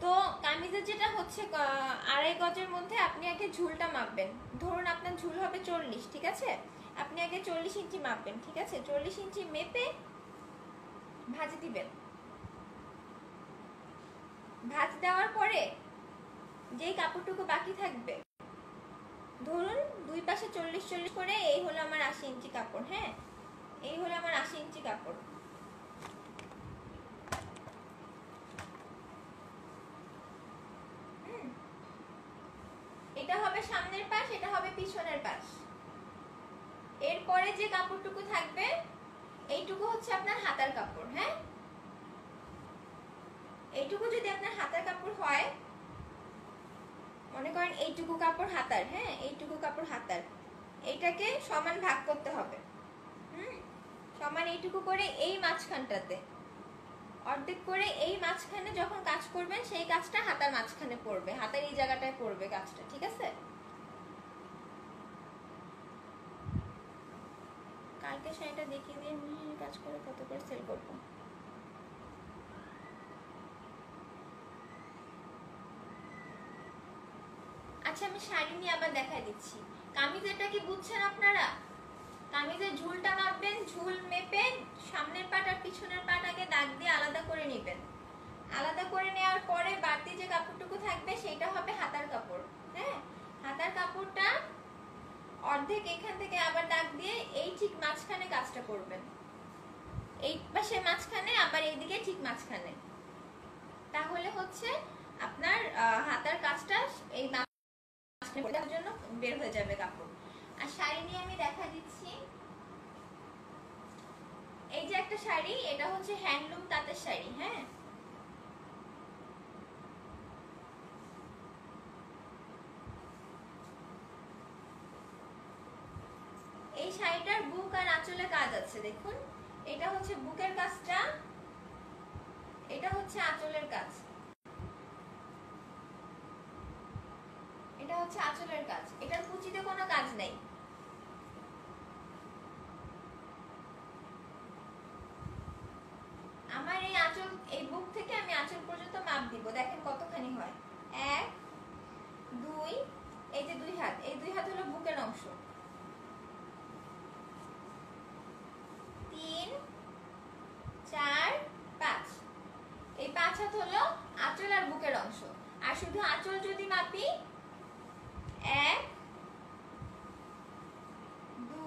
তো কামিজের যেটা হচ্ছে 2.5 গজের মধ্যে আপনি আগে ঝুলটা মাপবেন। ধরুন আপনার ঝুল হবে 40, ঠিক আছে? আপনি আগে 40 ইঞ্চি মাপবেন, ঠিক আছে? 40 ইঞ্চি মেপে ভাঁজ দিবেন। ভাঁজ দেওয়ার পরে যেই কাপড়টুকু বাকি থাকবে, ধরুন দুই পাশে 40 করে, এই হলো আমার 80 ইঞ্চি কাপড়। হ্যাঁ, এই হলো আমার 80 ইঞ্চি কাপড়। এটা হবে সামনের পাশ, এটা হবে পিছনের পাশ। এরপরে যে কাপড়টুকু থাকবে এইটুকু হচ্ছে আপনার হাতার কাপড়। হ্যাঁ, এইটুকু যদি আপনার হাতার কাপড় হয়, মনে করেন এইটুকু কাপড় হাতার, হ্যাঁ এইটুকু কাপড় হাতার, এইটাকে সমান ভাগ করতে হবে। সমান এইটুকু করে এই মাঝখানটাতে অর্ধেক করে এই মাঝখানে যখন কাজ করবেন সেই কাজটা হাতার মাঝখানে পড়বে, হাতার এই জায়গাটায় পড়বে কাজটা, ঠিক আছে? কালকে শাড়িটা দেখিয়ে দিয়ে কাজ করে কত করে সেল করবো। আচ্ছা, আমি শাড়ি নিয়ে আবার দেখাই দিচ্ছি। কামিজেরটা কি বুঝছেন আপনারা? কামিজের ঝুলটা মাপবেন, ঝুল মেপে সামনের পাট আর পিছনের পাট আগে দাগ দিয়ে আলাদা করে নেবেন। আলাদা করে নেওয়ার পরে বাড়তি যে কাপড়টুকু থাকবে সেটা হবে হাতার কাপড়। হ্যাঁ, হাতার কাপড়টা অর্ধেক এখান থেকে আবার দাগ দিয়ে এই ঠিক মাঝখানে কাজটা করবেন, এই পাশে মাঝখানে, আবার এইদিকে ঠিক মাঝখানে। তাহলে হচ্ছে আপনার হাতার কাজটা এই মাঝখানে জন্য বের হয়ে যাবে কাপড়। আর শাড়ি নিয়ে আমি দেখা দিচ্ছি। এই যে একটা শাড়ি, এটা হচ্ছে হ্যান্ডলুম তাঁতের শাড়ি। হ্যাঁ, এই শাড়িটার বুক আর আঁচলে কাজ আছে, দেখুন। এটা হচ্ছে বুকের কাজটা, এটা হচ্ছে আঁচলের কাজ, এটা হচ্ছে আঁচলের কাজ। এটার কুচিতে কোনো কাজ নেই। আমার এই আঁচল, এই বুক থেকে আমি আঁচল পর্যন্ত মাপ দিব, দেখেন কতখানি হয়। 1 2, এই যে 2 হাত, এই 2 হাত হলো বুকের অংশ। 3 4 5, এই 5 হাত হলো আঁচল আর বুকের অংশ। আর শুধু আঁচল যদি মাপি 1 2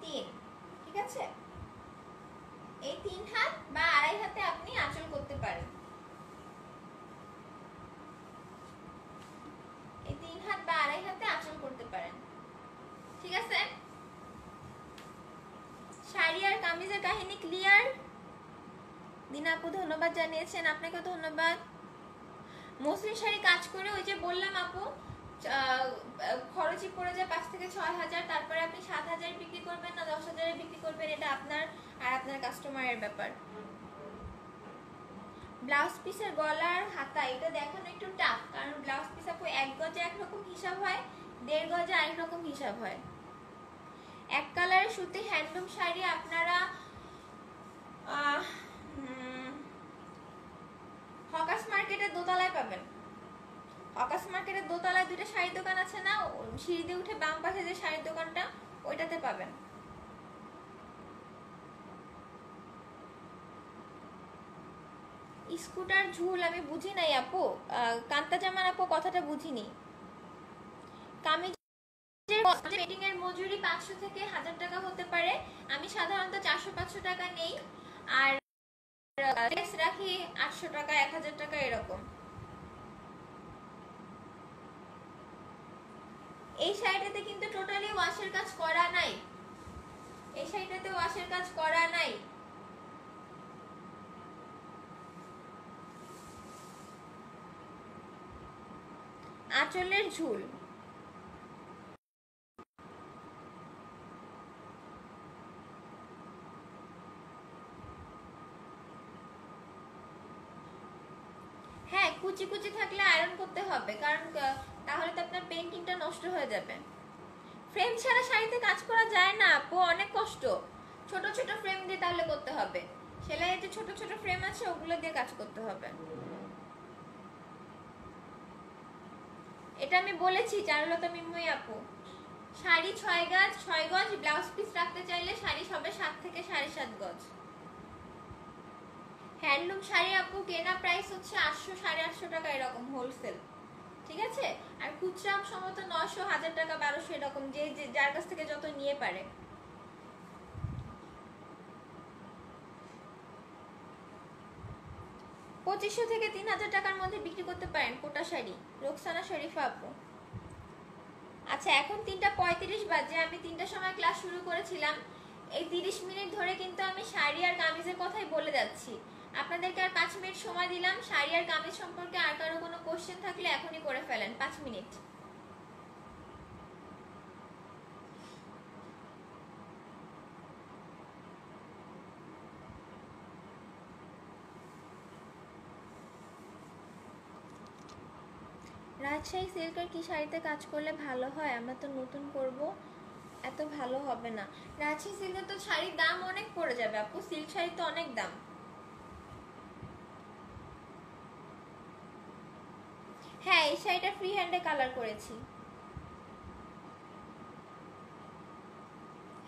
3, ঠিক আছে? এই 3 হাত বা 2.5 হাতে আপনি আঁচল করতে পারেন। এই 3 হাত বা 2.5 হাতে আঁচল করতে পারেন, ঠিক আছে? শাড়ি আর কামিজের কাহিনী ক্লিয়ার? দিনা আপু ধন্যবাদ জানিয়েছেন, আপনাকে ধন্যবাদ। মসলিন শাড়ি কাজ করে ওই যে বললাম আপু, খরচই পড়ে যায় 5 থেকে 6 হাজার। তারপরে আপনি 7 হাজার বিক্রি করবেন না 10 হাজারে বিক্রি করবেন, এটা আপনার আর আপনার কাস্টমারের ব্যাপার। ব্লাউজ পিসের গলার হাতা এটা দেখানো একটু টাফ, কারণ ব্লাউজ পিস আপু 1 গজে একরকম হিসাব হয়, 1.5 গজে আরেক রকম হিসাব হয়। এক কালারের সুতি হ্যান্ডলুম শাড়ি আপনারা হকার্স মার্কেটের দোতলায় পাবেন। হকার্স মার্কেটের দোতলায় 2টা শাড়ির দোকান আছে না, সিঁড়ি দিয়ে উঠে বাম পাশে যে শাড়ির দোকানটা, ওইটাতে পাবেন। স্কুটার ঝুল আমি বুঝি নাই আপু, কান্তা জামান আপু কথাটা বুঝিনি। কামিজের পেটিং এর মজুরি 500 থেকে 1000 টাকা হতে পারে। আমি সাধারণত 400-500 টাকা নেই, আর লেস রাখি 800 টাকা 1000 টাকা এরকম। এই শাড়িটাতে কিন্তু টোটালি ওয়াশের কাজ করা নাই, এই শাড়িটাতে ওয়াশের কাজ করা নাই। আঁচলের ঝুল হ্যাঁ, কুচি কুচি থাকলে আয়রন করতে হবে, কারণ তাহলে তো আপনার পেইন্টিংটা নষ্ট হয়ে যাবে। ফ্রেম ছাড়া শাড়িতে কাজ করা যায় না আপু, অনেক কষ্ট। ছোট ছোট ফ্রেম দিয়ে তাহলে করতে হবে, সেলাইয়ের যে ছোট ছোট ফ্রেম আছে ওগুলো দিয়ে কাজ করতে হবে। এটা আমি বলেছি চারুলতা মিন্ময়ী আপু। শাড়ি 6 গজ ব্লাউজ পিস রাখতে চাইলে শাড়ি সবে 7 থেকে 7.5 গজ। হ্যান্ডলুম শাড়ি আপু কেনা প্রাইস হচ্ছে 800 850 টাকা এরকম হোলসেল, ঠিক আছে। আর খুচরা সম্ভবত 900 1000 টাকা 1200 এরকম, যে যার কাছ থেকে যত নিয়ে পারে। পঁচিশশো থেকে 3000 টাকার মধ্যে বিক্রি করতে পারেন কোটা শাড়ি। রোকসানা শরীফা আপু। আচ্ছা এখন 3:35 বাজে, আমি 3টার সময় ক্লাস শুরু করেছিলাম। এই 30 মিনিট ধরে কিন্তু আমি শাড়ি আর কামিজের কথাই বলে যাচ্ছি। আপনাদেরকে আর 5 মিনিট সময় দিলাম, শাড়ি আর কামিজ সম্পর্কে আর কারো কোনো কোশ্চেন থাকলে এখনই করে ফেলেন, 5 মিনিট। রাজশাহী সিল্কের কি শাড়িতে কাজ করলে ভালো হয়? আমরা তো নতুন করব, এত ভালো হবে না। রাজশাহী সিল্কের তো শাড়ির দাম অনেক পড়ে যাবে আপু, সিল্ক শাড়ি তো অনেক দাম। হ্যাঁ এই শাড়িটা ফ্রি হ্যান্ডে কালার করেছি।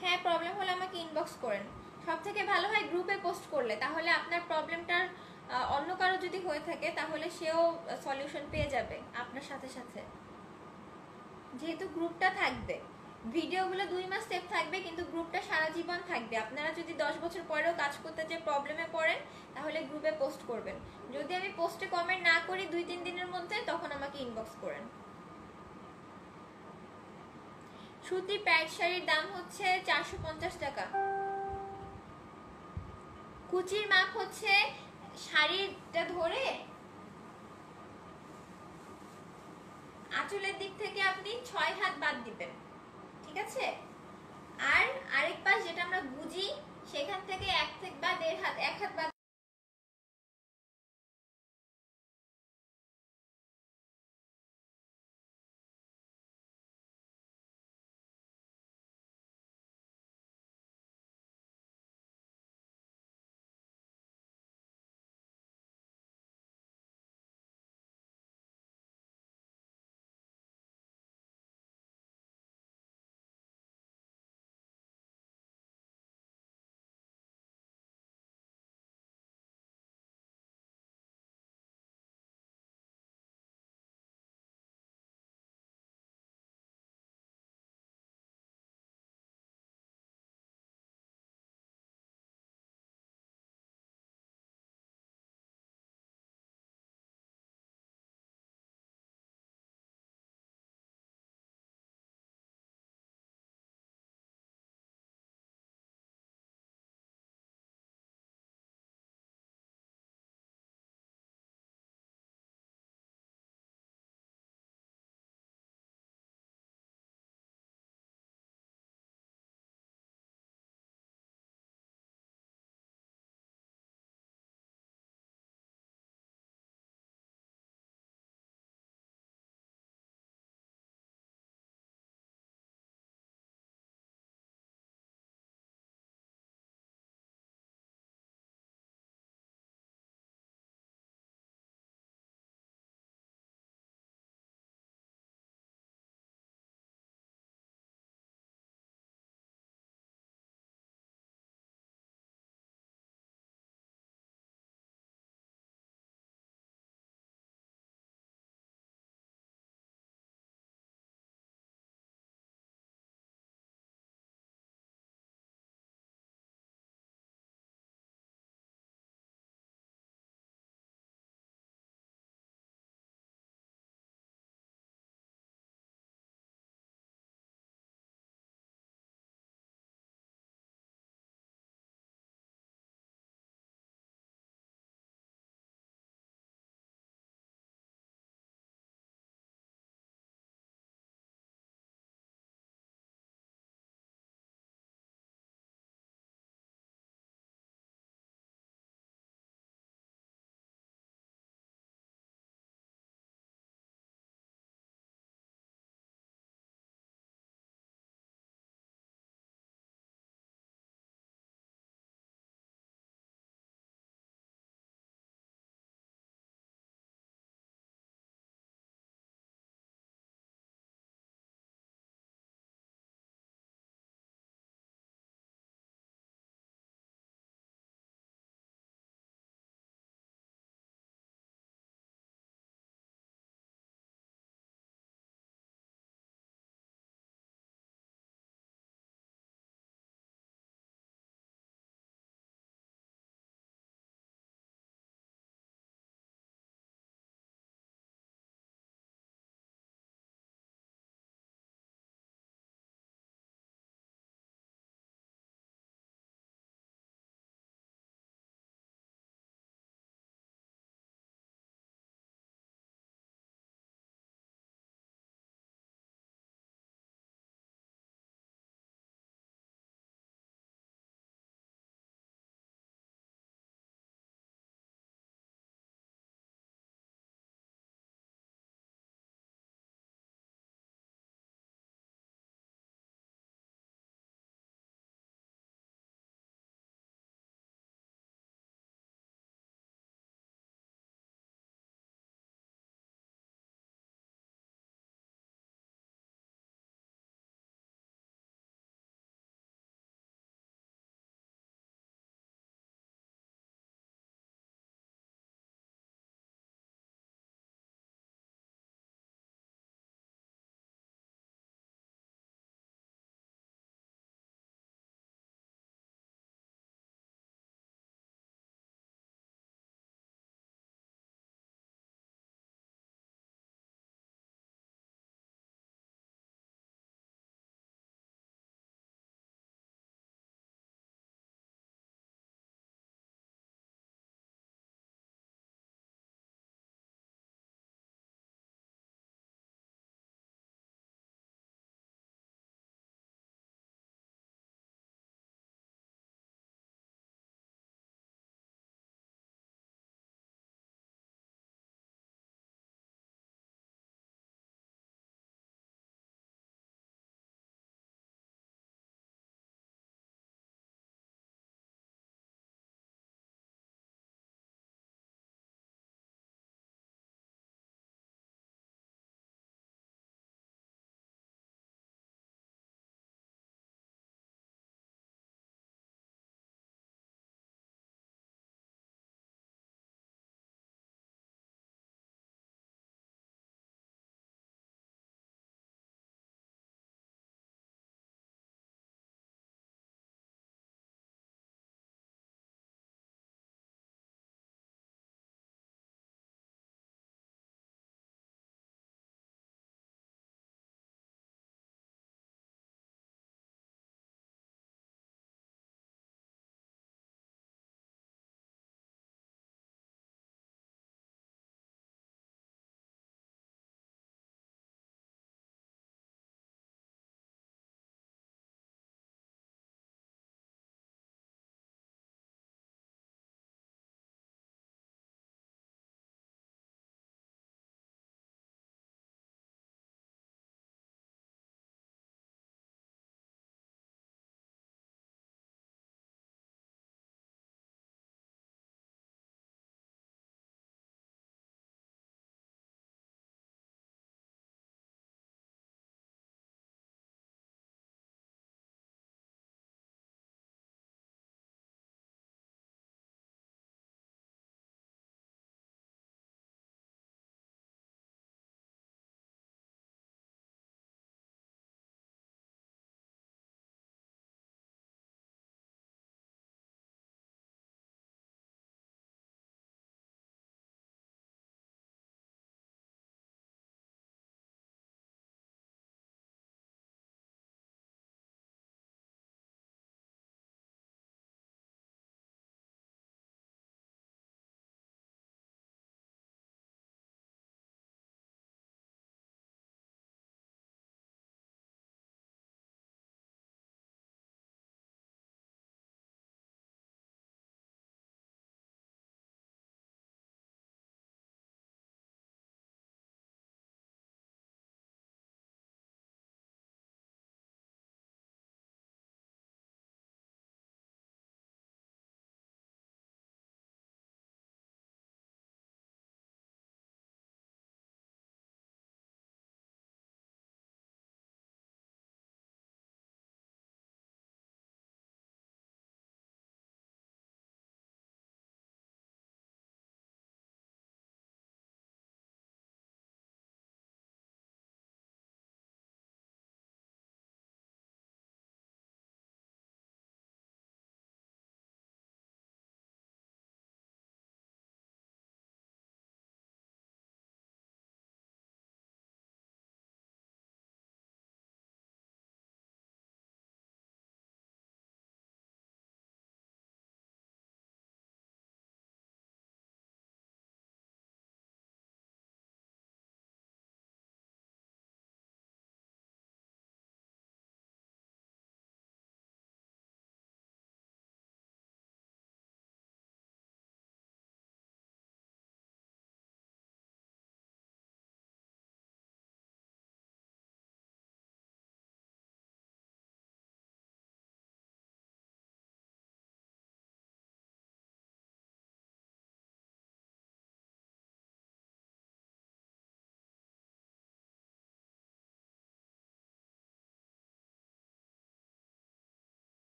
হ্যাঁ প্রবলেম হলে আমাকে ইনবক্স করেন। সব থেকে ভালো হয় গ্রুপে পোস্ট করলে, তাহলে আপনার প্রবলেমটার অন্য কারো যদি হয়ে থাকে তাহলে সেও সলিউশন পেয়ে যাবে আপনার সাথে সাথে। যেহেতু গ্রুপটা থাকবে, ভিডিওগুলো 2 মাস সেভ থাকবে কিন্তু গ্রুপটা সারা জীবন থাকবে। আপনারা যদি 10 বছর পরেও কাজ করতে যে প্রবলেমে পড়েন তাহলে গ্রুপে পোস্ট করবেন। যদি আমি পোস্টে কমেন্ট না করি 2-3 দিনের মধ্যে, তখন আমাকে ইনবক্স করেন। সুতি প্যান্ট শাড়ির দাম হচ্ছে 450 টাকা। কুচির মাপ হচ্ছে শাড়িটা ধরে আঁচলের দিক থেকে আপনি 6 হাত বাদ দিবেন, ঠিক আছে। আর আরেক পাশ যেটা আমরা গুজি সেখান থেকে 1 থেকে বা 1.5 হাত, 1 হাত বাদ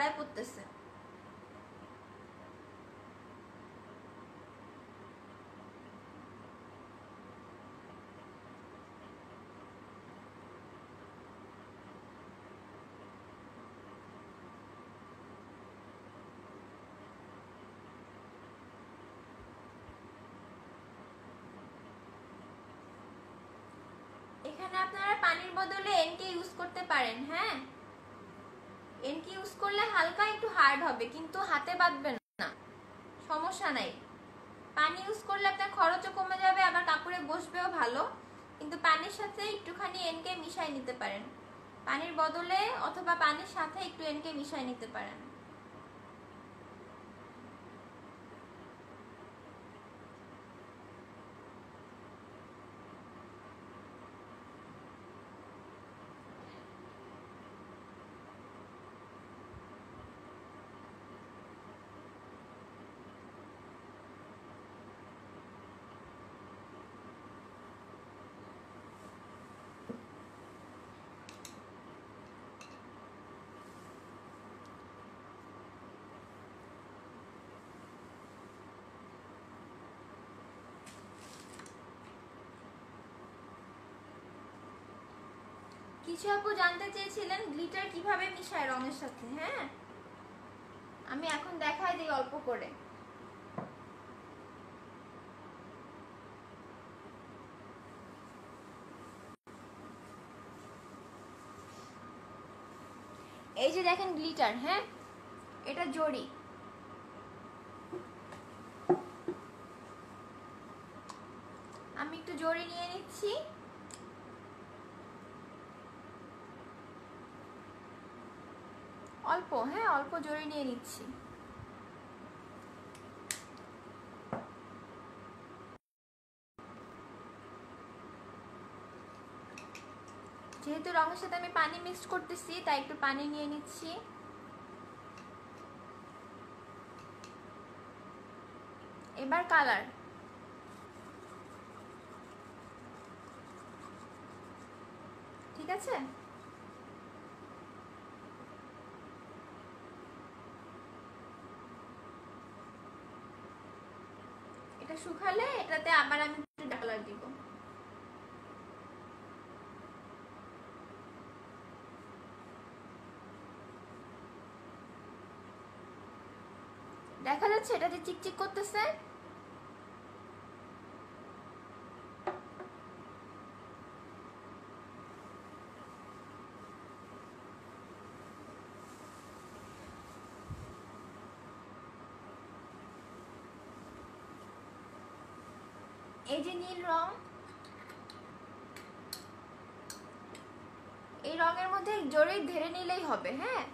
মাথায় পড়তেছে। এখানে আপনারা পানির বদলে এনকে ইউজ করতে পারেন। হ্যাঁ, এনকে ইউজ করলে হালকা একটু হার্ড হবে, কিন্তু হাতে বাঁধবে না, সমস্যা নাই। পানি ইউজ করলে আপনার খরচও কমে যাবে, আবার কাপড়ে বসবেও ভালো। কিন্তু পানির সাথে একটুখানি এনকে মিশাই নিতে পারেন, পানির বদলে অথবা পানির সাথে একটু এনকে মিশাই নিতে পারেন। কিছু আপু জানতে চেয়েছিলেন গ্লিটার কিভাবে মিশায় রঙের সাথে। হ্যাঁ, আমি এখন দেখাই দিই অল্প করে। এই যে দেখেন গ্লিটার, হ্যাঁ এটা জড়ি। আমি একটু জড়ি নিয়ে নিচ্ছি। অল্প, হ্যাঁ অল্প জড়ি নিয়ে নিচ্ছি। যেহেতু রঙের সাথে আমি পানি মিক্স করতেছি, তাই একটু পানি নিয়ে নিচ্ছি। এবার কালার, ঠিক আছে। এটা শুকালে এটাতে আবার আমি একটু কালার দিব। দেখা যাচ্ছে এটা যে চিকচিক করতেছে। এই যে নীল রং, এই রঙের মধ্যে জড়ি ঢেলে নিলেই হবে। হ্যাঁ,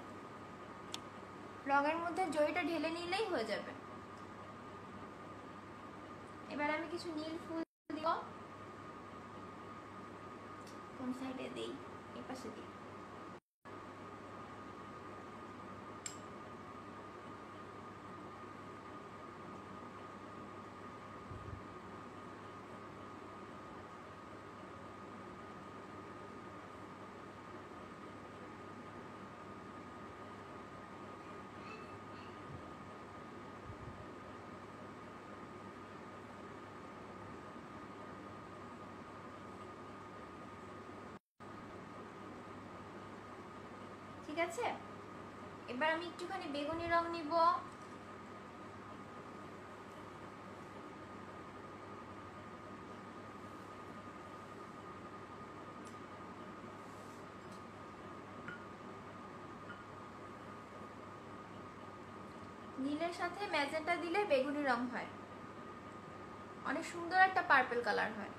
রঙের মধ্যে জড়িটা ঢেলে নিলেই হয়ে যাবে। এবার আমি কিছু নীল ফুল দিব। কোন সাইডে দেই? এই পাশে দিই। ঠিক আছে, এবার আমি একটুখানি বেগুনি রং নিব। নীলের সাথে ম্যাজেন্টা দিলে বেগুনি রং হয়, অনেক সুন্দর একটা পার্পল কালার হয়।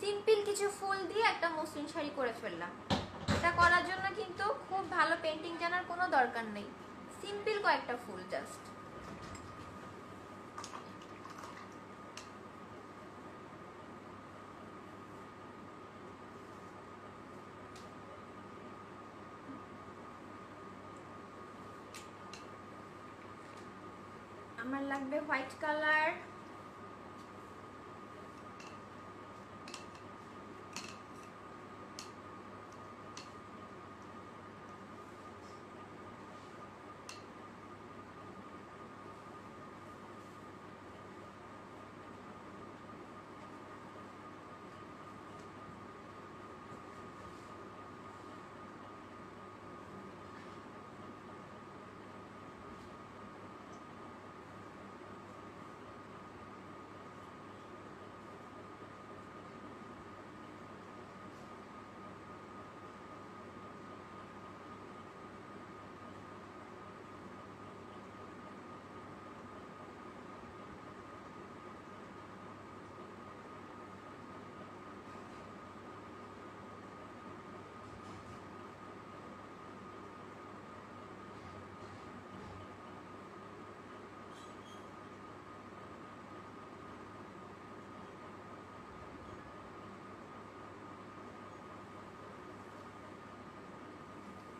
সিম্পল কিছু ফুল দিয়ে একটা মসলিন শাড়ি করে ফেললাম। এটা করার জন্য কিন্তু খুব ভালো পেন্টিং জানার কোনো দরকার নেই, সিম্পল কয়েকটা ফুল জাস্ট। আমার লাগবে হোয়াইট কালার,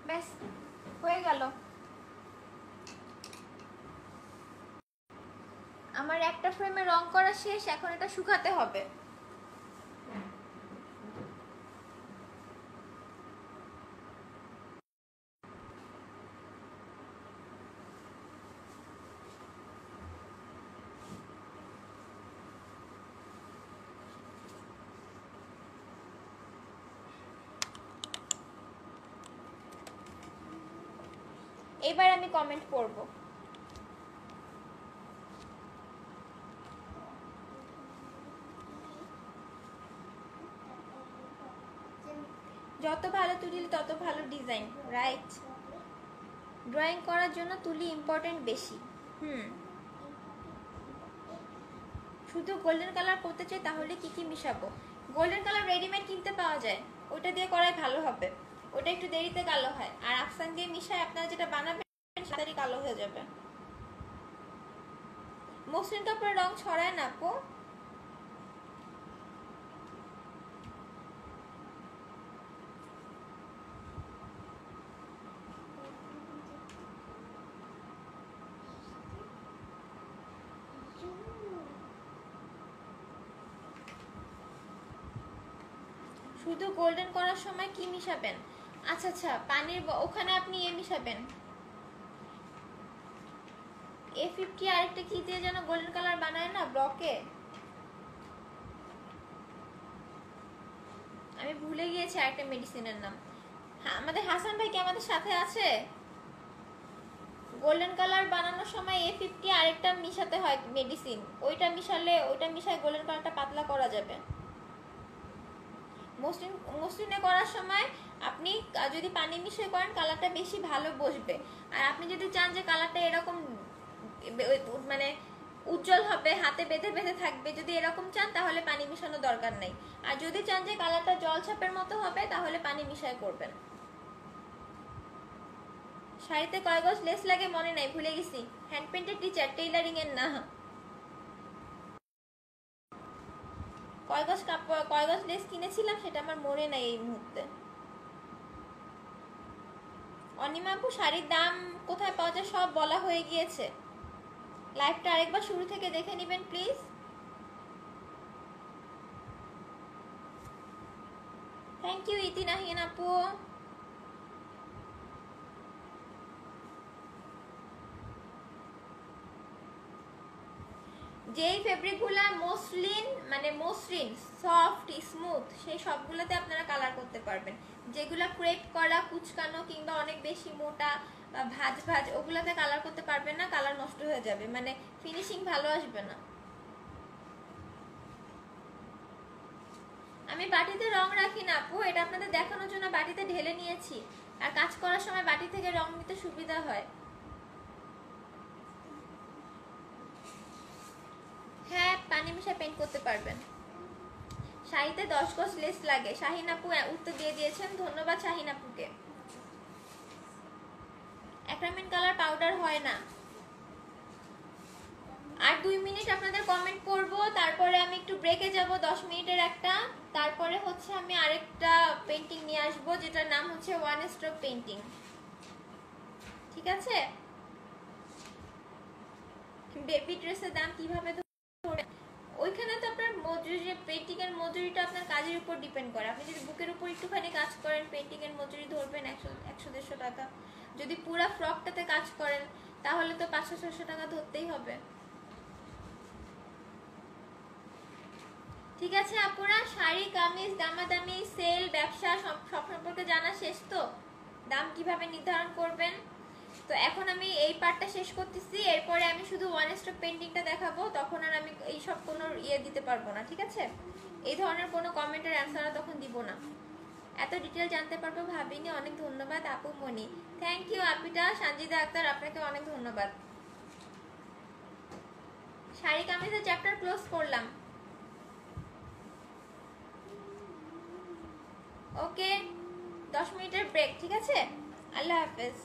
ব্যাস হয়ে গেল। আমার একটা ফ্রেমে রং করা শেষ, এখন এটা শুকাতে হবে। এবার আমি কমেন্ট করব। যত ভালো তুলি তত ভালো ডিজাইন, রাইট? ড্রয়িং করার জন্য তুলি ইম্পর্টেন্ট বেশি। শুধু গোল্ডেন কালার করতে চাই, তাহলে কি কি মিশাবো? গোল্ডেন কালার রেডিমেড কিনতে পাওয়া যায়, ওটা দিয়ে করাই ভালো হবে। ওটা একটু দেরিতে কালো হয়, আর আফসান দিয়ে মিশায় আপনারা যেটা বানাবেন তাড়াতাড়ি কালো হয়ে যাবে। মসৃণ কাপড়ের রং ছড়ায় না আপু। শুধু গোল্ডেন করার সময় কি মিশাবেন? আচ্ছা আচ্ছা, পানির ওখানে আপনি মিশাবেন A50, আরেকটা কি দিয়ে যেন গোল্ডেন কালার বানায় না ব্লকে, আমি ভুলে গিয়েছি আরেকটা মেডিসিনের নাম। হ্যাঁ, আমাদের হাসান ভাই কি আমাদের সাথে আছে? গোল্ডেন কালার বানানোর সময় A50 আরেকটা মিশাতে হয় মেডিসিন, ওইটা মিশায় গোল্ডেন কালারটা পাতলা করা যাবে। মসৃণে করার সময় আপনি যদি পানি মিশিয়ে করেন কালারটা বেশি ভালো বসবে। আর আপনি যদি চান যে কালারটা এরকম মানে উজ্জ্বল হবে, হাতে বেঁধে বেঁধে থাকবে, যদি এরকম চান তাহলে পানি মিশানো দরকার নেই। আর যদি চান যে কালারটা জলছাপের মতো হবে তাহলে পানি মিশায় করবেন। শাড়িতে কয় গজ লেস লাগে মনে নাই, ভুলে গেছি। হ্যান্ড পেন্টের টিচার, টেইলারিং এর না। কয় গজ লেস কিনেছিলাম সেটা আমার মনে নাই এই মুহূর্তে। অনিমা আপু, শাড়ির দাম কোথায় পাওয়া যায় সব বলা হয়ে গিয়েছে, লাইভটা আরেকবার শুরু থেকে দেখে নেবেন প্লিজ। থ্যাংক ইউ ইতিনাহিন আপু। যেই ফেব্রিকগুলা মসৃণ মানে মসৃণ সফট স্মুথ, সেই সবগুলোতে আপনারা কালার করতে পারবেন। যেগুলা ক্রেপ করা, কুচকানো কিংবা অনেক বেশি মোটা বা ভাজ ভাজ, ওগুলাতে কালার করতে পারবেন না, কালার নষ্ট হয়ে যাবে, মানে ফিনিশিং ভালো আসবে না। আমি বাটিতে রং রাখি না আপু, এটা আপনাদের দেখানোর জন্য বাটিতে ঢেলে নিয়েছি, আর কাজ করার সময় বাটি থেকে রং নিতে সুবিধা হয়। হ্যাঁ, পানি মিশিয়ে পেইন্ট করতে পারবেন। শাড়িতে 10 গজ লেস লাগে। শাহিন আপু উত্তর দিয়ে দিয়েছেন, ধন্যবাদ শাহিন আপুকে। অ্যাক্রামিন কালার পাউডার হয় না। আর 2 মিনিট আপনাদের কমেন্ট পড়বো, তারপরে আমি একটু ব্রেকে যাব 10 মিনিটের একটা। তারপরে হচ্ছে আমি আরেকটা পেন্টিং নিয়ে আসবো, যেটার নাম হচ্ছে ওয়ান স্ট্রোক পেন্টিং। ঠিক আছে? বেবি ড্রেসের দাম কিভাবে ধরে, ওইখানে তো আপনার মজুরি, পেন্টিং এর মজুরিটা আপনার কাজের উপর ডিপেন্ড করে। আপনি যদি বুকের উপর একটুখানি কাজ করেন, পেন্টিং এর মজুরি ধরবেন 100-150 টাকা। যদি পুরো ফ্রকটাতে কাজ করেন তাহলে তো 500-600 টাকা ধরতেই হবে। ঠিক আছে আপুরা, শাড়ি কামিজ দামাদামি সেল ব্যবসা সব সম্পর্কে জানা শেষ তো? দাম কিভাবে নির্ধারণ করবেন? তো এখন আমি এই পার্টটা শেষ করতেছি, এরপরে আমি শুধু ওয়ান স্ট্রোক পেন্টিংটা দেখাবো। তখন আর আমি এই সব কোনো দিতে পারবো না। ঠিক আছে? এই ধরনের কোনো কমেন্টের অ্যান্সার তখন দিব না। এত ডিটেল জানতে পারবো ভাবিনি। অনেক ধন্যবাদ আপু মনি। থ্যাংক ইউ আপিটা। সানজিদা আক্তার, আপনাকে অনেক ধন্যবাদ। শাড়ি কামিজের চ্যাপ্টার ক্লোজ করলাম। ওকে, 10 মিনিটের ব্রেক। ঠিক আছে, আল্লাহ হাফেজ।